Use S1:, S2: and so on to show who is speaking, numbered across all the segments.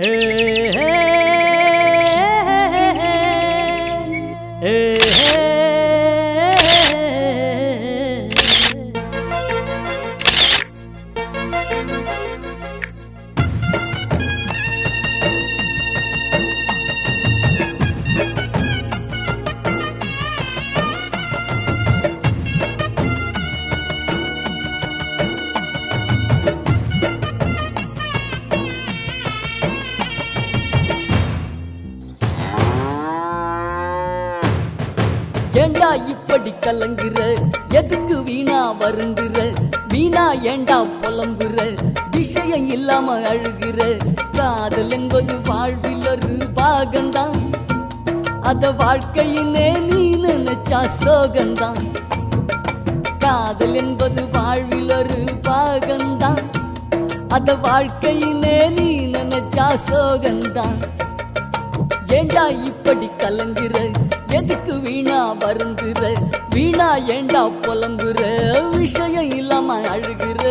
S1: ஏண்டா இப்படி கலங்குற, எதுக்கு வீணா வருந்துற, வீணா ஏண்டா புலம்புற, விஷயம் இல்லாம அழுகிற. காதல் என்பது வாழ்வில் ஒரு பாகந்தான், அத வாழ்க்கையினே நீ நினைச்சா சோகந்தான். காதல் என்பது வாழ்வில் ஒரு பாகந்தான், அத வாழ்க்கையினே நீ நினைச்சா சோகந்தான். ஏண்டா இப்படி கலங்குற, எதுக்கு வீணா வருந்துற, வீணா ஏண்டா புலம்புற, விஷயம் இல்லாம அழுகிற.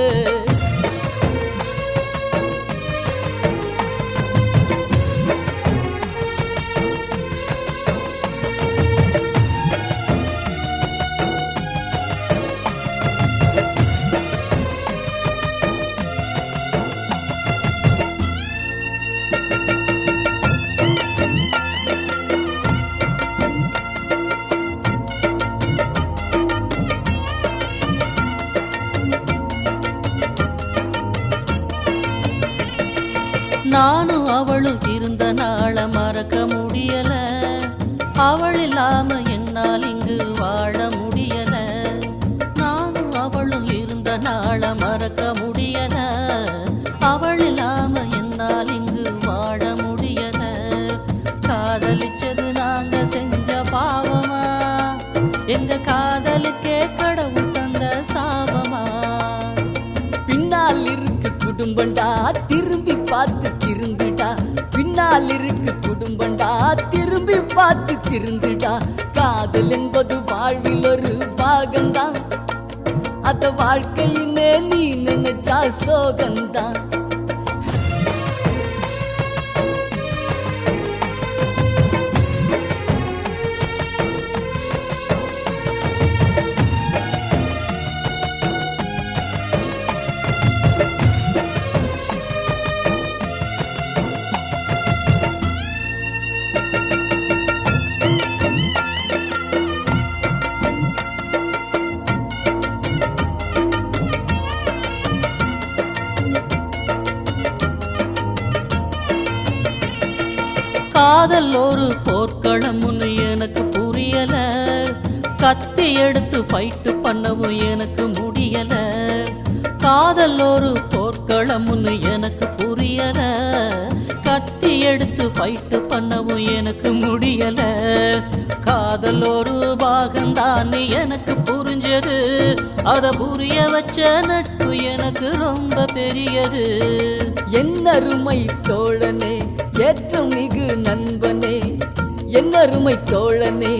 S2: நானும் அவளும் இருந்த நாள மறக்க முடியல, அவள் இல்லாம என்னால் இங்கு வாழ முடியல. நானும் அவளும் இருந்த நாள மறக்க முடியல, அவள் இல்லாம என்னால் இங்கு வாழ முடியல. காதலிச்சது நாங்க செஞ்ச பாவமா, எங்க காதலுக்கே கடவுள் தந்த சாபமா.
S1: பின்னால் இருக்கு குடும்பண்டா, திரும்பி பார்த்து திருந்துடா. பின்னால் இருக்கு குடும்பண்டா, திரும்பி பார்த்து திருந்துடா. காதல் என்பது வாழ்வில் ஒரு பாகந்தான், அத வாழ்க்கையினே நீ நினைச்சா சோகந்தான்.
S2: காதல் ஒரு போர்க்களம்னு எனக்கு புரியல, கத்தி எடுத்து ஃபைட்டு பண்ணவும் எனக்கு முடியல. காதல் ஒரு போர்க்களம்னு எனக்கு புரியல, கத்தி எடுத்து ஃபைட்டு பண்ணவும் எனக்கு முடியல. காதல் ஒரு பாகந்தான் எனக்கு புரிஞ்சது, அத புரிய வச்ச நட்பு எனக்கு ரொம்ப பெரியது.
S1: என்னருமை தோழனே, ஏற்றம் மிகு நண்பனே, என்னருமை தோழனே,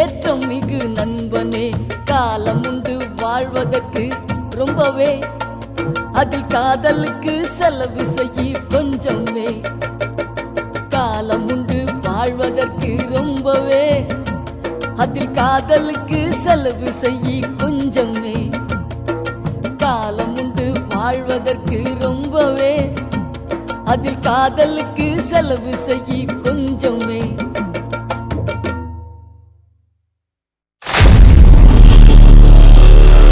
S1: ஏற்றம் மிகு நண்பனே. காலம் உண்டு வாழ்வதற்கு ரொம்பவே, அதில் காதலுக்கு செலவு செய்ய கொஞ்சமே. காலம் உண்டு வாழ்வதற்கு ரொம்பவே, அதில் காதலுக்கு செலவு செய்ய கொஞ்சமே. காலம் உண்டு வாழ்வதற்கு ரொம்பவே, அதில் காதலுக்கு செலவு செய்ய கொஞ்சம்